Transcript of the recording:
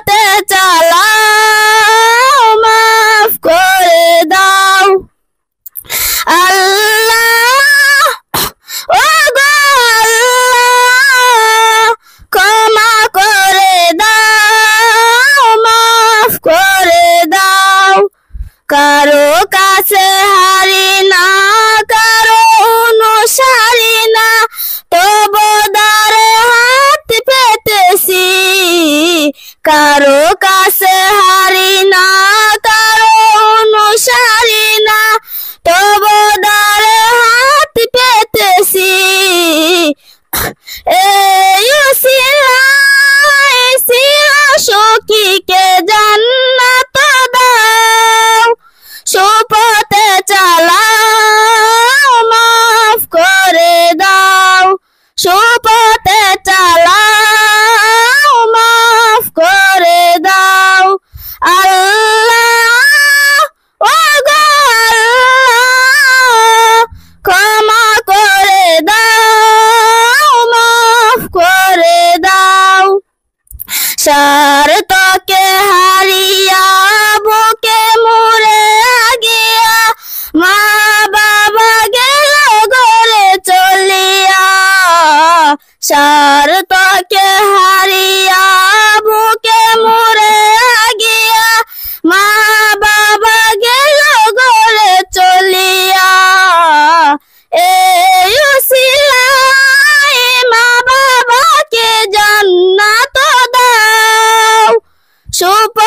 সুপথে চালাও মাফ করে দাও আল্লাহ ও গো আল্লাহ ক্ষমা করে দাও মাফ করে দাও কারো কাছে হারি না কারো অনুসারী না তবু দ্বারে হাত পেতেছি কারো কাছে হারি না কারো অনুসারী না তবু দ্বারে হাত পেতেছি এই উসিলায় চিরসুখীকে জান্নাত দাও সুপথে চালাও মাফ করে দাও সুপথে চালাও মাফ করে দাও আল্লাহ ও গো আল্লাহ ক্ষমা করে দাও মাফ করে দাও স্বার্থকে হারিয়া বুকে মরে গিয়া মা বাবা গেল ঘরে চলিয়া স্বার্থকে হারিয়া বুকে মরে গিয়া মা বাবা গেল ঘরে চলিয়া এই উসিলায় মা বাবাকে জান্নাত দাও সুপ